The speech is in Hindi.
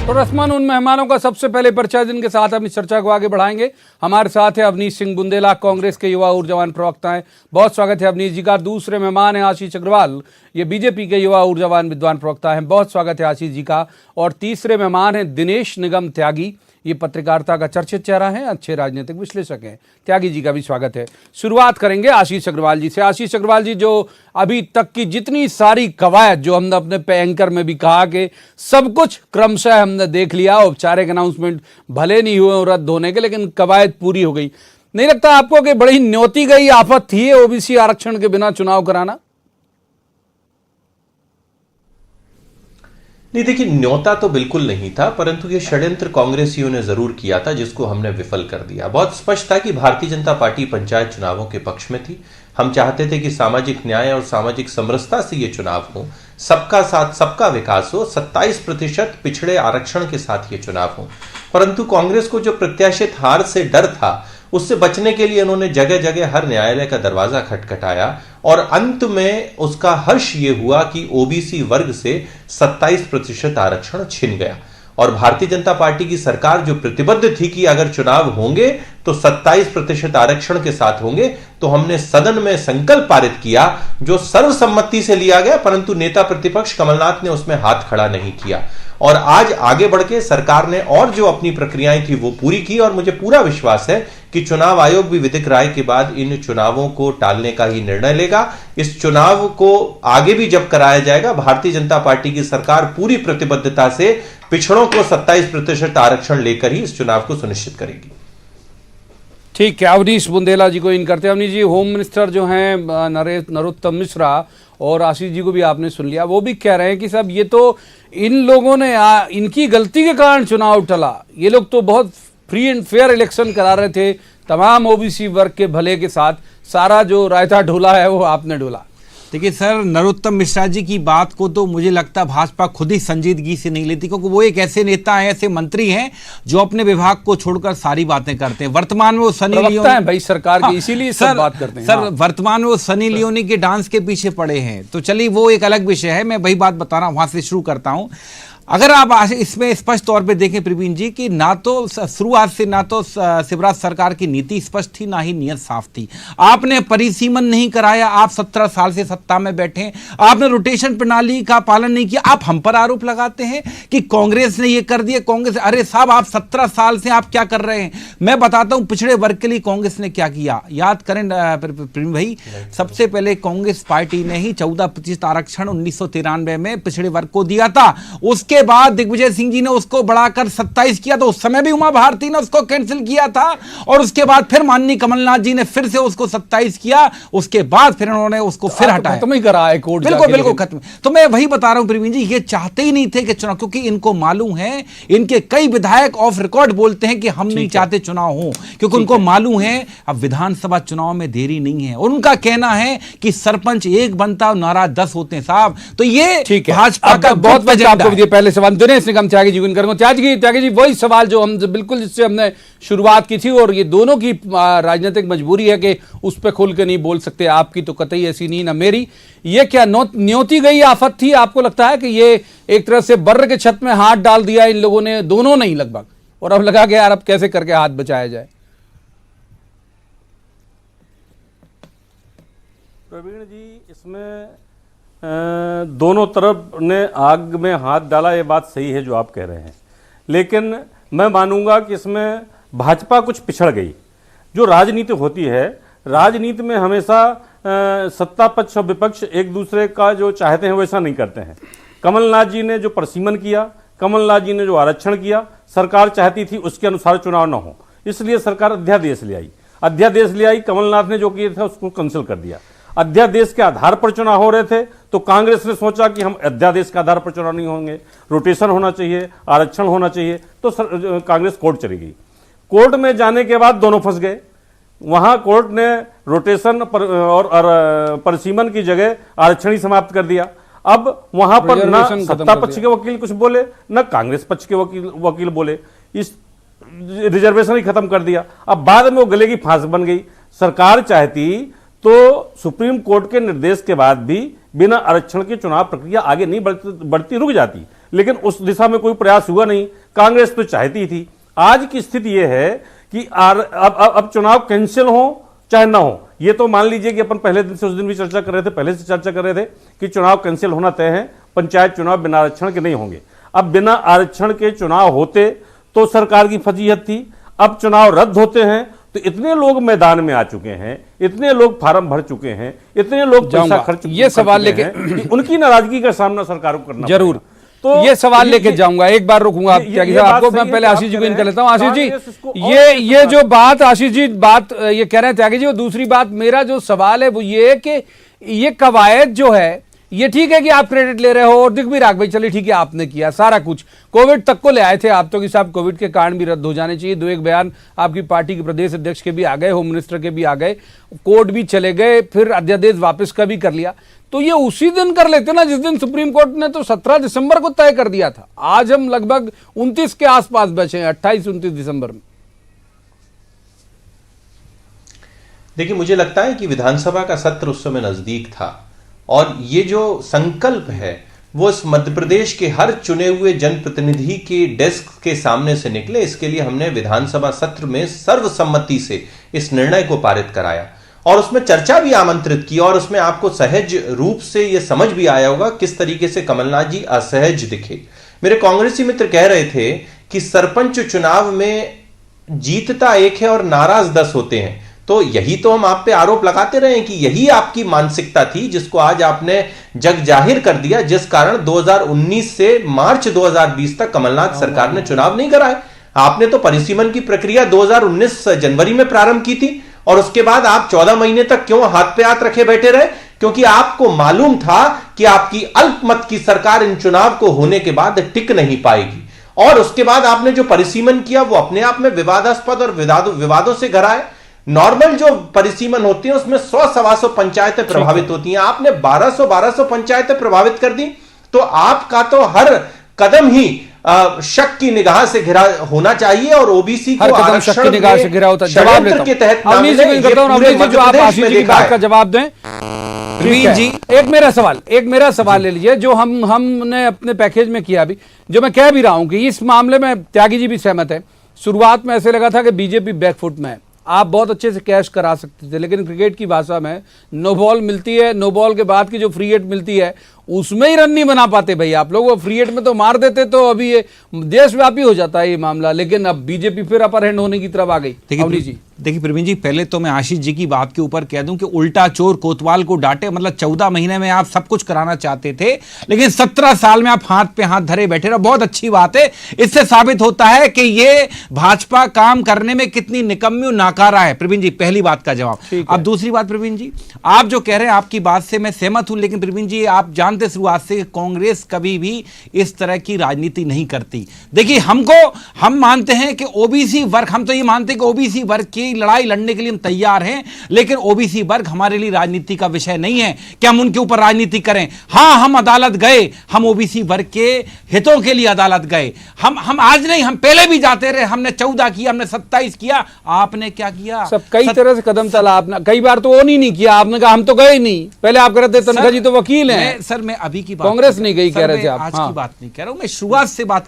तो रस्मन उन मेहमानों का सबसे पहले परिचय जिनके साथ हम इस चर्चा को आगे बढ़ाएंगे। हमारे साथ है अवनीश सिंह बुंदेला, कांग्रेस के युवा ऊर्जावान प्रवक्ता हैं। बहुत स्वागत है अवनीश जी का। दूसरे मेहमान हैं आशीष अग्रवाल, ये बीजेपी के युवा ऊर्जावान विद्वान प्रवक्ता हैं। बहुत स्वागत है आशीष जी का। और तीसरे मेहमान हैं दिनेश निगम त्यागी, ये पत्रकारिता का चर्चित चेहरा है, अच्छे राजनीतिक विश्लेषक हैं। त्यागी जी का भी स्वागत है। शुरुआत करेंगे आशीष अग्रवाल जी से। आशीष अग्रवाल जी, जो अभी तक की जितनी सारी कवायद, जो हमने अपने एंकर में भी कहा कि सब कुछ क्रमशः हमने देख लिया, औपचारिक अनाउंसमेंट भले नहीं हुए रद्द होने के, लेकिन कवायद पूरी हो गई। नहीं लगता आपको कि बड़ी न्योती गई आफत थी ओबीसी आरक्षण के बिना चुनाव कराना? नहीं, देखिए, न्योता तो बिल्कुल नहीं था, परंतु ये षड्यंत्र कांग्रेसियों ने जरूर किया था, जिसको हमने विफल कर दिया। बहुत स्पष्ट था कि भारतीय जनता पार्टी पंचायत चुनावों के पक्ष में थी। हम चाहते थे कि सामाजिक न्याय और सामाजिक समरसता से ये चुनाव हो, सबका साथ सबका विकास हो, 27% पिछड़े आरक्षण के साथ ये चुनाव हो। परंतु कांग्रेस को जो प्रत्याशित हार से डर था, उससे बचने के लिए उन्होंने जगह जगह हर न्यायालय का दरवाजा खटखटाया और अंत में उसका हर्ष ये हुआ कि ओबीसी वर्ग से 27% आरक्षण छिन गया। और भारतीय जनता पार्टी की सरकार जो प्रतिबद्ध थी कि अगर चुनाव होंगे तो 27% आरक्षण के साथ होंगे, तो हमने सदन में संकल्प पारित किया जो सर्वसम्मति से लिया गया, परंतु नेता प्रतिपक्ष कमलनाथ ने उसमें हाथ खड़ा नहीं किया। और आज आगे बढ़ के सरकार ने और जो अपनी प्रक्रियाएं थी वो पूरी की, और मुझे पूरा विश्वास है कि चुनाव आयोग भी विधिक राय के बाद इन चुनावों को टालने का ही निर्णय लेगा। इस चुनाव को आगे भी जब कराया जाएगा, भारतीय जनता पार्टी की सरकार पूरी प्रतिबद्धता से पिछड़ों को 27% आरक्षण लेकर ही इस चुनाव को सुनिश्चित करेगी। ठीक है, अवनीश बुंदेला जी को इन करते हैं। अवनीश जी, होम मिनिस्टर जो हैं नरोत्तम मिश्रा, और आशीष जी को भी आपने सुन लिया, वो भी कह रहे हैं कि साहब ये तो इन लोगों ने इनकी गलती के कारण चुनाव टला। ये लोग तो बहुत फ्री एंड फेयर इलेक्शन करा रहे थे, तमाम ओबीसी वर्ग के भले के साथ। सारा जो रायता ढोला है वो आपने ढोला। देखिए सर, नरोत्तम मिश्रा जी की बात को तो मुझे लगता भाजपा खुद ही संजीदगी से नहीं लेती, क्योंकि वो एक ऐसे नेता हैं, ऐसे मंत्री हैं जो अपने विभाग को छोड़कर सारी बातें करते हैं। वर्तमान में वो सनी लियोनी है भाई सरकार की, इसीलिए सब बात करते हैं। सर, वर्तमान में वो सनी लियोनी के डांस के पीछे पड़े हैं, तो चलिए वो एक अलग विषय है। मैं वही बात बता रहा हूं, वहां से शुरू करता हूं। अगर आप इसमें स्पष्ट तौर पे देखें प्रवीण जी, कि ना तो शुरुआत से ना तो शिवराज सरकार की नीति स्पष्ट थी, ना ही नियत साफ थी। आपने परिसीमन नहीं कराया, आप 17 साल से सत्ता में बैठे, आपने रोटेशन प्रणाली का पालन नहीं किया। आप हम पर आरोप लगाते हैं कि कांग्रेस ने ये कर दिया, कांग्रेस। अरे साहब, आप 17 साल से आप क्या कर रहे हैं? मैं बताता हूं पिछड़े वर्ग के लिए कांग्रेस ने क्या किया। याद करें प्रवीण भाई, सबसे पहले कांग्रेस पार्टी ने ही 14% आरक्षण 1993 में पिछड़े वर्ग को दिया था। उसके बाद दिग्विजय सिंह जी ने उसको बढ़ाकर 27 किया, तो उस समय भी उमा भारती ने उसको कैंसिल किया था, और उसके बाद फिर माननीय कमलनाथ जी ने फिर से उसको 27 किया। उसके बाद फिर उन्होंने उसको फिर हटाया, खत्म ही करा है कोर्ट, बिल्कुल खत्म। तो मैं वही बता रहा हूं प्रवीण जी, ये चाहते ही नहीं थे कि चुनाव, क्योंकि इनको मालूम है, इनके कई विधायक ऑफ रिकॉर्ड बोलते हैं कि हम नहीं चाहते चुनाव हो, क्योंकि उनको मालूम है अब विधानसभा चुनाव में देरी नहीं है। और उनका कहना है कि सरपंच एक बनता और नाराज 10 होते हैं साहब। तो ये भाजपा का बहुत पहले सवाल दिनेश निगम त्यागी जी को करूंगा। त्यागी जी, वही सवाल जो हम बिल्कुल जिससे हमने शुरुआत की थी, और ये दोनों की राजनीतिक मजबूरी है कि उस पर खुल के नहीं बोल सकते। आपकी तो कतई ऐसी नहीं, ना मेरी। ये क्या न्योती गई आफत थी? आपको लगता है कि ये एक तरह से बर्र के छत में हाथ डाल दिया इन लोगों ने, दोनों नहीं लगभग, और अब लगा कि यार अब कैसे करके हाथ बचाया जाए? प्रवीण जी, इसमें दोनों तरफ ने आग में हाथ डाला, ये बात सही है जो आप कह रहे हैं, लेकिन मैं मानूंगा कि इसमें भाजपा कुछ पिछड़ गई। जो राजनीति होती है, राजनीति में हमेशा सत्ता पक्ष और विपक्ष एक दूसरे का जो चाहते हैं वैसा नहीं करते हैं। कमलनाथ जी ने जो परिसीमन किया, कमलनाथ जी ने जो आरक्षण किया, सरकार चाहती थी उसके अनुसार चुनाव न हो, इसलिए सरकार अध्यादेश ले आई। कमलनाथ ने जो किया था उसको कैंसिल कर दिया। अध्यादेश के आधार पर चुनाव हो रहे थे, तो कांग्रेस ने सोचा कि हम अध्यादेश के आधार पर चुनाव नहीं होंगे, रोटेशन होना चाहिए, आरक्षण होना चाहिए, तो कांग्रेस कोर्ट चली गई। कोर्ट में जाने के बाद दोनों फंस गए। वहां कोर्ट ने रोटेशन और परिसीमन की जगह आरक्षण ही समाप्त कर दिया। अब वहां पर ना सत्ता पक्ष के वकील कुछ बोले, ना कांग्रेस पक्ष के वकील बोले, इस रिजर्वेशन ही खत्म कर दिया। अब बाद में वो गले की फांस बन गई। सरकार चाहती तो सुप्रीम कोर्ट के निर्देश के बाद भी बिना आरक्षण की चुनाव प्रक्रिया आगे नहीं बढ़ती, रुक जाती। लेकिन उस दिशा में कोई प्रयास हुआ नहीं। कांग्रेस तो चाहती थी। आज की स्थिति यह है कि अब चुनाव कैंसिल हो चाहे ना हो, ये तो मान लीजिए कि अपन पहले दिन से उस दिन भी चर्चा कर रहे थे, पहले से चर्चा कर रहे थे कि चुनाव कैंसिल होना तय है, पंचायत चुनाव बिना आरक्षण के नहीं होंगे। अब बिना आरक्षण के चुनाव होते तो सरकार की फजीहत थी, अब चुनाव रद्द होते हैं तो इतने लोग मैदान में आ चुके हैं, इतने लोग फार्म भर चुके हैं, इतने लोग पैसा खर्च ये सवाल लेके उनकी नाराजगी का सामना सरकार को करना जरूर पड़ेगा। तो ये सवाल लेके जाऊंगा, एक बार रुकूंगा त्यागी साहब आपको, मैं पहले आशीष जी को इनका लेता हूं। आशीष जी, ये जो बात आशीष जी बात ये कह रहे हैं त्यागी जी, और दूसरी बात मेरा जो सवाल है वो ये कि ये कवायद जो है, ये ठीक है कि आप क्रेडिट ले रहे हो और दिख भी रहा भाई, चलिए ठीक है आपने किया सारा कुछ, कोविड तक को ले आए थे आप तो कि साहब कोविड के कारण भी रद्द हो जाने चाहिए। 2-1 बयान आपकी पार्टी के प्रदेश अध्यक्ष के भी आ गए, होम मिनिस्टर के भी आ गए, कोर्ट भी चले गए, फिर अध्यादेश वापस का भी कर लिया। तो ये उसी दिन कर लेते ना जिस दिन सुप्रीम कोर्ट ने तो 17 दिसंबर को तय कर दिया था। आज हम लगभग 29 के आसपास बचे हैं, 28-29 दिसंबर में। देखिए, मुझे लगता है कि विधानसभा का सत्र उस समय नजदीक था और ये जो संकल्प है वो इस मध्य प्रदेश के हर चुने हुए जनप्रतिनिधि के डेस्क के सामने से निकले। इसके लिए हमने विधानसभा सत्र में सर्वसम्मति से इस निर्णय को पारित कराया और उसमें चर्चा भी आमंत्रित की और उसमें आपको सहज रूप से यह समझ भी आया होगा किस तरीके से कमलनाथ जी असहज दिखे। मेरे कांग्रेसी मित्र कह रहे थे कि सरपंच चुनाव में जीतता एक है और नाराज 10 होते हैं, तो यही तो हम आप पे आरोप लगाते रहे कि यही आपकी मानसिकता थी जिसको आज आपने जग जाहिर कर दिया, जिस कारण 2019 से मार्च 2020 तक कमलनाथ सरकार ने चुनाव नहीं कराए। आपने तो परिसीमन की प्रक्रिया 2019 जनवरी में प्रारंभ की थी और उसके बाद आप 14 महीने तक क्यों हाथ पे हाथ रखे बैठे रहे? क्योंकि आपको मालूम था कि आपकी अल्पमत की सरकार इन चुनाव को होने के बाद टिक नहीं पाएगी और उसके बाद आपने जो परिसीमन किया वो अपने आप में विवादास्पद और विवादों से घरा है। नॉर्मल जो परिसीमन होती है उसमें 100-125 पंचायतें प्रभावित होती हैं, आपने 1200 पंचायतें प्रभावित कर दी। तो आपका तो हर कदम ही शक की निगाह से घिरा होना चाहिए और ओबीसी को शक की निगाह से घिरा होता है। जवाब लेता के तहत जो आप आशीष जी की बात का जवाब दें। प्रवीण जी, एक मेरा सवाल ले लीजिए जो हमने अपने पैकेज में किया, अभी जो मैं कह भी रहा हूं कि इस मामले में त्यागी जी भी सहमत है। शुरुआत में ऐसे लगा था कि बीजेपी बैकफुट में है, आप बहुत अच्छे से कैश करा सकते थे, लेकिन क्रिकेट की भाषा में नो बॉल मिलती है, नो बॉल के बाद की जो फ्री हिट मिलती है उसमें ही रन नहीं बना पाते भाई आप लोग। वो फ्री हिट में तो मार देते तो अभी ये देशव्यापी हो जाता है ये मामला, लेकिन अब बीजेपी फिर अपर हैंड होने की तरफ आ गई। देखिए प्रवीण जी, पहले तो मैं आशीष जी की बात के ऊपर कह दूं कि उल्टा चोर कोतवाल को डांटे, मतलब 14 महीने में आप सब कुछ कराना चाहते थे लेकिन 17 साल में आप हाथ पे हाथ धरे बैठे रहे। बहुत अच्छी बात है, इससे साबित होता है कि ये भाजपा काम करने में कितनी निकम्मी और नाकारा है। प्रवीण जी, पहली बात का जवाब। अब दूसरी बात प्रवीण जी, आप जो कह रहे हैं आपकी बात से मैं सहमत हूं, लेकिन प्रवीण जी आप जानते शुरुआत से कांग्रेस कभी भी इस तरह की राजनीति नहीं करती। देखिए हम मानते हैं कि ओबीसी वर्ग, हम तो ये मानते हैं कि ओबीसी वर्ग की लड़ाई लड़ने के लिए हम तैयार हैं, लेकिन ओबीसी वर्ग हमारे लिए राजनीति का विषय नहीं है कि हम उनके ऊपर राजनीति करें। हां, हम अदालत गए, हम ओबीसी वर्ग के हितों के लिए अदालत गए। हम आज नहीं, हम पहले भी जाते रहे। हमने 14 किया, हमने 27 किया, आपने क्या किया? सब कई तरह से कदम चला आपने, कई बार तो वो नहीं किया आपने, कहा हम तो गए नहीं। पहले आप कह रहे थे तनखा जी तो वकील हैं। सर मैं अभी की बात, कांग्रेस नहीं गई कह रहे थे आप। आज की बात नहीं कह रहा हूं, मैं शुरुआत से बात